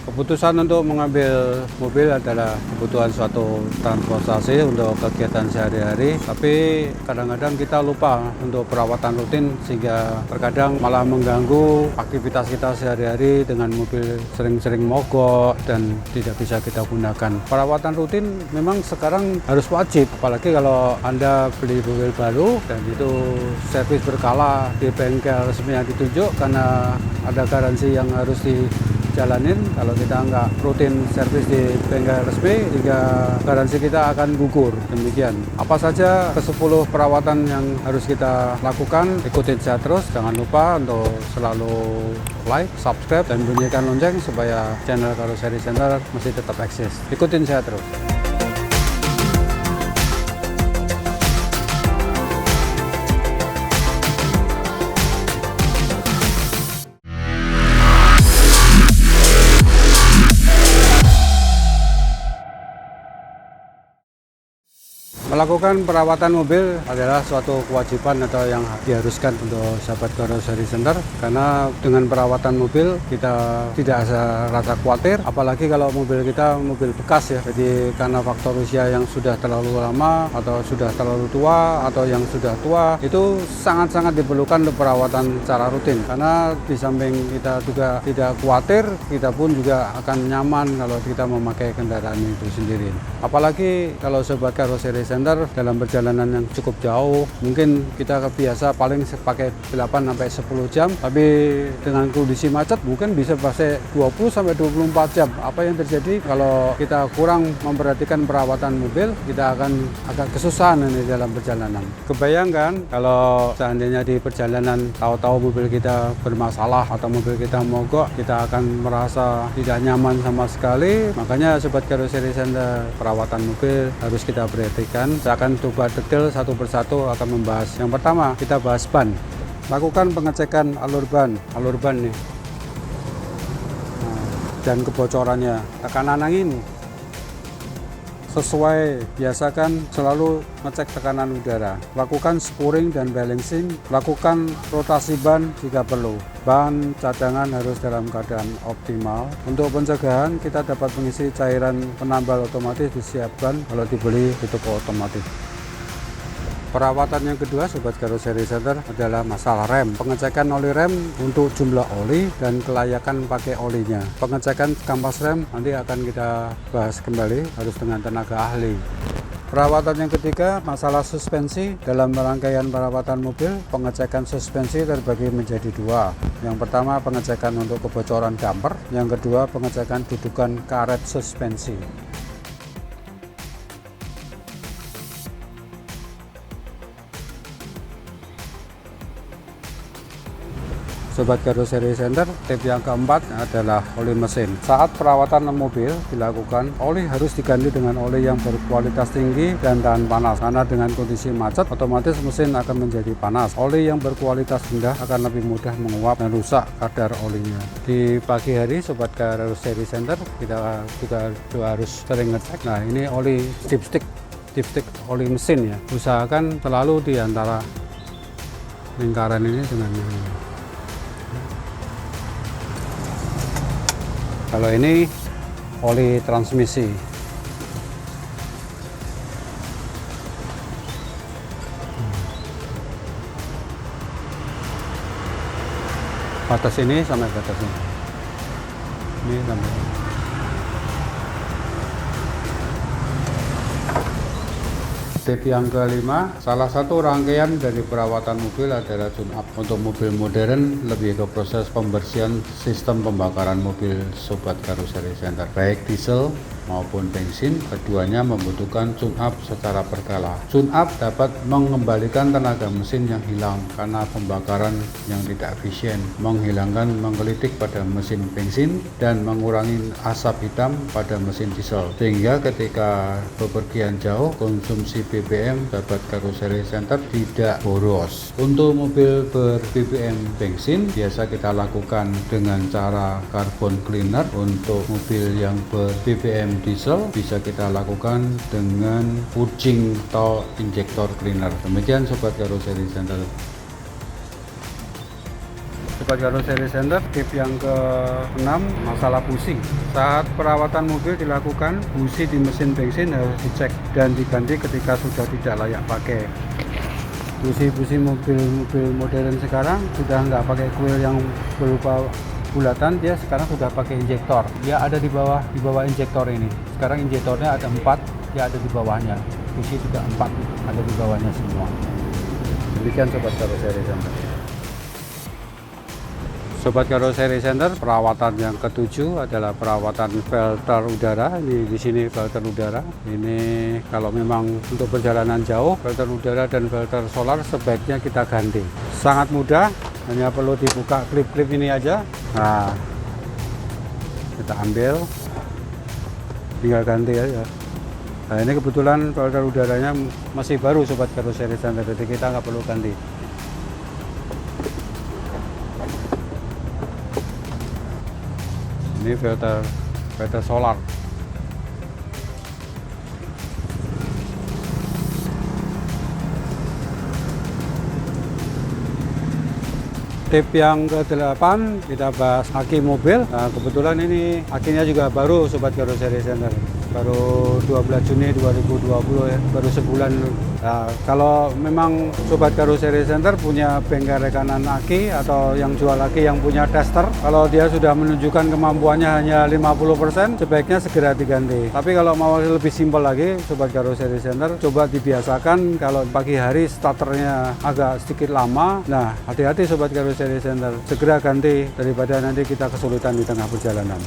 Keputusan untuk mengambil mobil adalah kebutuhan suatu transportasi untuk kegiatan sehari-hari, tapi kadang-kadang kita lupa untuk perawatan rutin sehingga terkadang malah mengganggu aktivitas kita sehari-hari dengan mobil sering-sering mogok dan tidak bisa kita gunakan. Perawatan rutin memang sekarang harus wajib, apalagi kalau Anda beli mobil baru dan itu servis berkala di bengkel resmi yang ditunjuk karena ada garansi yang harus dijalanin. Kalau kita nggak rutin servis di bengkel resmi, hingga garansi kita akan gugur. Demikian. Apa saja ke-10 perawatan yang harus kita lakukan, ikutin saya terus. Jangan lupa untuk selalu like, subscribe, dan bunyikan lonceng supaya channel Karoseri Center masih tetap eksis. Ikutin saya terus. Melakukan perawatan mobil adalah suatu kewajiban atau yang diharuskan untuk sahabat Karoseri Center, karena dengan perawatan mobil kita tidak ada rasa khawatir, apalagi kalau mobil kita mobil bekas ya. Jadi karena faktor usia yang sudah terlalu lama atau sudah terlalu tua atau yang sudah tua, itu sangat-sangat diperlukan untuk perawatan secara rutin, karena di samping kita juga tidak khawatir, kita pun juga akan nyaman kalau kita memakai kendaraan itu sendiri. Apalagi kalau sobat Karoseri Center dalam perjalanan yang cukup jauh, mungkin kita biasa paling pakai 8-10 jam, tapi dengan kondisi macet mungkin bisa pakai 20-24 jam. Apa yang terjadi kalau kita kurang memperhatikan perawatan mobil, kita akan agak kesusahan ini dalam perjalanan. Kebayangkan kalau seandainya di perjalanan tahu-tahu mobil kita bermasalah atau mobil kita mogok, kita akan merasa tidak nyaman sama sekali. Makanya sobat Karoseri Center, perawatan mobil harus kita perhatikan. Saya akan coba detail satu persatu akan membahas. Yang pertama, kita bahas ban. Lakukan pengecekan alur ban nih, dan kebocorannya. Tekanan angin sesuai, biasakan selalu ngecek tekanan udara. Lakukan spuring dan balancing. Lakukan rotasi ban jika perlu. Ban cadangan harus dalam keadaan optimal. Untuk pencegahan, kita dapat mengisi cairan penambal otomatis disiapkan kalau dibeli di toko otomotif. Perawatan yang kedua sobat Karoseri Center adalah masalah rem. Pengecekan oli rem untuk jumlah oli dan kelayakan pakai olinya. Pengecekan kampas rem nanti akan kita bahas kembali, harus dengan tenaga ahli. Perawatan yang ketiga, masalah suspensi. Dalam rangkaian perawatan mobil, pengecekan suspensi terbagi menjadi dua. Yang pertama, pengecekan untuk kebocoran damper. Yang kedua, pengecekan dudukan karet suspensi. Sobat Karoseri Center, tip yang keempat adalah oli mesin. Saat perawatan mobil dilakukan, oli harus diganti dengan oli yang berkualitas tinggi dan tahan panas. Karena dengan kondisi macet, otomatis mesin akan menjadi panas. Oli yang berkualitas rendah akan lebih mudah menguap dan rusak kadar olinya. Di pagi hari, Sobat Karoseri Center, kita juga harus sering ngecek. Nah, ini oli dipstick oli mesin ya. Usahakan selalu di antara lingkaran ini dengan ini. Kalau ini oli transmisi. Batas ini sampai batas ini. Ini sampai. Tip yang kelima, salah satu rangkaian dari perawatan mobil adalah tune up. Untuk mobil modern, lebih ke proses pembersihan sistem pembakaran mobil Sobat Karoseri Center, baik diesel maupun bensin, keduanya membutuhkan tune up secara berkala. Tune up dapat mengembalikan tenaga mesin yang hilang karena pembakaran yang tidak efisien, menghilangkan menggelitik pada mesin bensin, dan mengurangi asap hitam pada mesin diesel, sehingga ketika bepergian jauh konsumsi BBM Sahabat Karoseri Center tidak boros. Untuk mobil ber-BBM bensin biasa kita lakukan dengan cara carbon cleaner. Untuk mobil yang ber-BBM diesel bisa kita lakukan dengan purging atau injektor cleaner. Demikian Sobat Karoseri Center. Sobat Karoseri Center, tip yang ke-6, masalah busi. Saat perawatan mobil dilakukan, busi di mesin bensin harus dicek dan diganti ketika sudah tidak layak pakai. Busi-busi mobil modern sekarang sudah nggak pakai kuil yang berupa bulatan, dia sekarang sudah pakai injektor. Dia ada di bawah injektor ini. Sekarang injektornya ada 4, dia ada di bawahnya. Busi juga 4, ada di bawahnya semua. Demikian Sobat Karoseri Center. Sobat Karoseri Center, perawatan yang ke-7 adalah perawatan filter udara. Ini di sini filter udara. Ini kalau memang untuk perjalanan jauh, filter udara dan filter solar sebaiknya kita ganti. Sangat mudah, hanya perlu dibuka klip-klip ini aja. Nah, kita ambil, tinggal ganti aja. Nah, ini kebetulan filter udaranya masih baru Sobat Karoseri Center, jadi kita nggak perlu ganti. Ini filter solar. Tip yang ke-8 kita bahas aki mobil. Nah, kebetulan ini akinya juga baru Sobat Karoseri Center. Baru 12 Juni 2020 ya, baru sebulan. Nah, kalau memang Sobat Karoseri Center punya bengkel rekanan aki atau yang jual aki yang punya tester, kalau dia sudah menunjukkan kemampuannya hanya 50%, sebaiknya segera diganti. Tapi kalau mau lebih simpel lagi, Sobat Karoseri Center coba dibiasakan kalau pagi hari starternya agak sedikit lama. Nah, hati-hati Sobat Karoseri Center, segera ganti daripada nanti kita kesulitan di tengah perjalanan.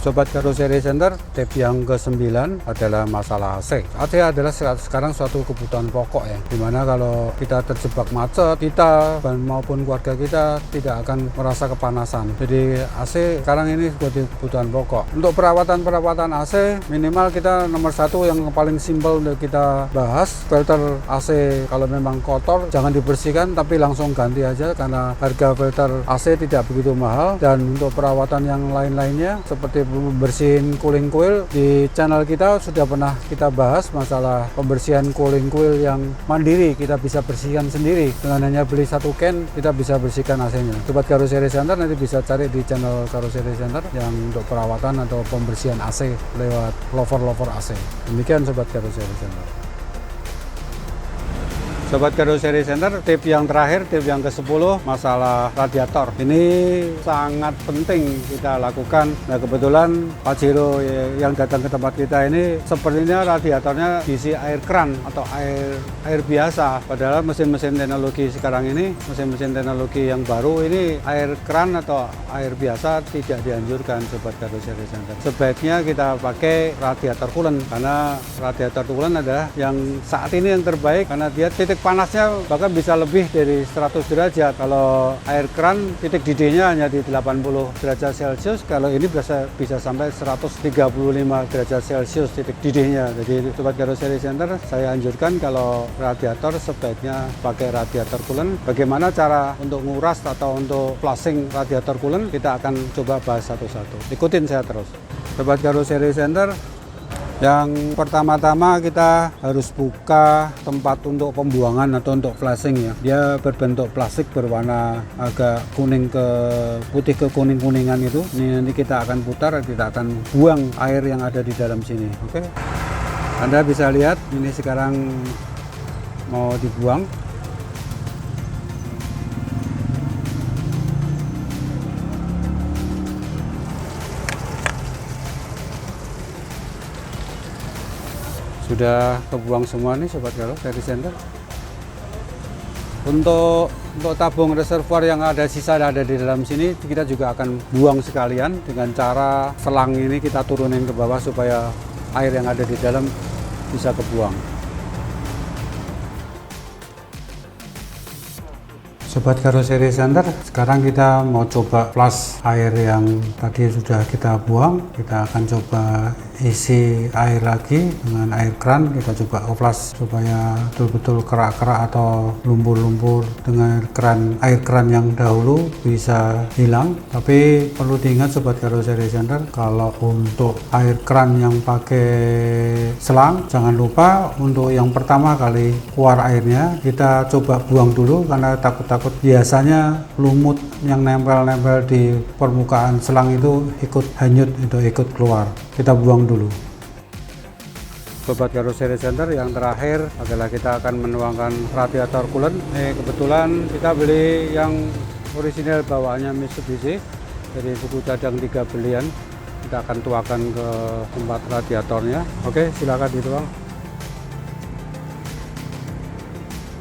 Sobat Karoseri Center, tip yang ke-9 adalah masalah AC. AC adalah sekarang suatu kebutuhan pokok ya, dimana kalau kita terjebak macet, kita maupun keluarga kita tidak akan merasa kepanasan. Jadi AC sekarang ini sebagai kebutuhan pokok. Untuk perawatan AC, minimal kita nomor 1 yang paling simpel untuk kita bahas, filter AC kalau memang kotor jangan dibersihkan tapi langsung ganti aja, karena harga filter AC tidak begitu mahal. Dan untuk perawatan yang lain-lainnya seperti pembersihan cooling coil, di channel kita sudah pernah kita bahas masalah pembersihan cooling coil yang mandiri, kita bisa bersihkan sendiri dengan hanya beli 1 can, kita bisa bersihkan AC-nya. Sobat Karoseri Center nanti bisa cari di channel Karoseri Center yang untuk perawatan atau pembersihan AC lewat lover AC. Demikian Sobat Karoseri Center. Sobat Karoseri Center, tip yang terakhir, tip yang ke-10, masalah radiator. Ini sangat penting kita lakukan. Nah, kebetulan Pak Jiro yang datang ke tempat kita ini sepertinya radiatornya diisi air keran atau air biasa. Padahal mesin-mesin teknologi sekarang ini, mesin-mesin teknologi yang baru ini, air keran atau air biasa tidak dianjurkan Sobat Karoseri Center. Sebaiknya kita pakai radiator coolant, karena radiator coolant adalah yang saat ini yang terbaik, karena dia titik panasnya bahkan bisa lebih dari 100 derajat. Kalau air keran titik didihnya hanya di 80 derajat Celcius, kalau ini bisa sampai 135 derajat Celcius titik didihnya. Jadi Sobat Karoseri Center, saya anjurkan kalau radiator sebaiknya pakai radiator coolant. Bagaimana cara untuk nguras atau untuk flushing radiator coolant, kita akan coba bahas satu-satu. Ikutin saya terus. Sobat Karoseri Center, yang pertama-tama kita harus buka tempat untuk pembuangan atau untuk flushing ya. Dia berbentuk plastik berwarna agak kuning ke putih ke kuning-kuningan itu. Ini nanti kita akan putar, kita akan buang air yang ada di dalam sini. Oke. Anda bisa lihat ini sekarang mau dibuang. Sudah kebuang semua nih Sobat Karoseri Center. Untuk tabung reservoir yang ada sisa ada di dalam sini, kita juga akan buang sekalian dengan cara selang ini kita turunin ke bawah supaya air yang ada di dalam bisa kebuang. Sobat Karoseri Center, sekarang kita mau coba flush air yang tadi sudah kita buang. Kita akan coba isi air lagi dengan air keran. Kita coba oplas supaya betul-betul kerak-kerak atau lumpur-lumpur dengan air keran yang dahulu bisa hilang. Tapi perlu diingat sobat Karoseri Center, kalau untuk air keran yang pakai selang, jangan lupa untuk yang pertama kali keluar airnya kita coba buang dulu, karena takut-takut biasanya lumut yang nempel-nempel di permukaan selang itu ikut hanyut, itu ikut keluar. Kita buang dulu. Sobat Karoseri Center, yang terakhir adalah kita akan menuangkan radiator coolant. Kebetulan kita beli yang orisinal bawaannya Mitsubishi dari buku cadang 3 belian. Kita akan tuangkan ke tempat radiatornya. Oke, silakan dituang.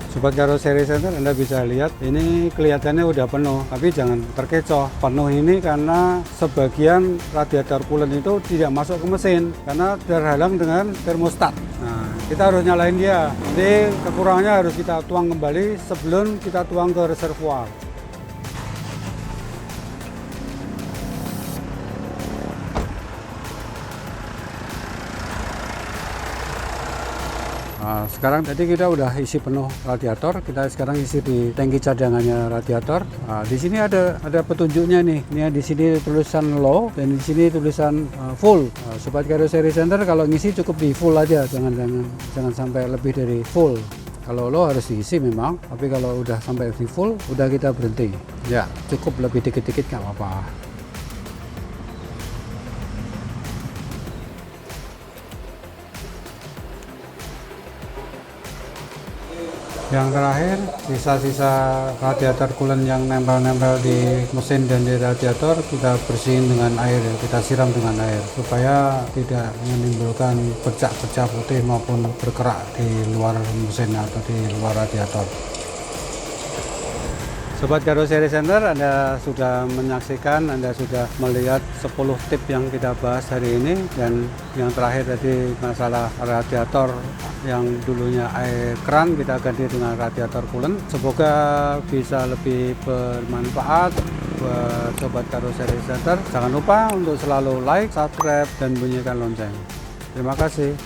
Sobat Karoseri Center, Anda bisa lihat ini kelihatannya udah penuh, tapi jangan terkecoh. Penuh ini karena sebagian radiator coolant itu tidak masuk ke mesin karena terhalang dengan termostat. Nah, kita harus nyalain dia. Jadi kekurangannya harus kita tuang kembali sebelum kita tuang ke reservoir. Nah, sekarang tadi kita udah isi penuh radiator, kita sekarang isi di tangki cadangannya radiator. Nah, di sini ada petunjuknya nih. Ini di sini tulisan low dan di sini tulisan full. Nah, Sobat Karoseri Center, kalau ngisi cukup di full aja, jangan sampai lebih dari full. Kalau low harus diisi memang, tapi kalau udah sampai di full, udah kita berhenti. Ya, cukup lebih dikit-dikit nggak apa-apa. Yang terakhir, sisa-sisa radiator coolant yang nempel-nempel di mesin dan di radiator kita bersihin dengan air, kita siram dengan air supaya tidak menimbulkan bercak-bercak putih maupun berkerak di luar mesin atau di luar radiator. Sobat Karoseri Center, Anda sudah menyaksikan, Anda sudah melihat 10 tip yang kita bahas hari ini, dan yang terakhir tadi masalah radiator yang dulunya air keran kita ganti dengan radiator coolant. Semoga bisa lebih bermanfaat buat Sobat Karoseri Center. Jangan lupa untuk selalu like, subscribe, dan bunyikan lonceng. Terima kasih.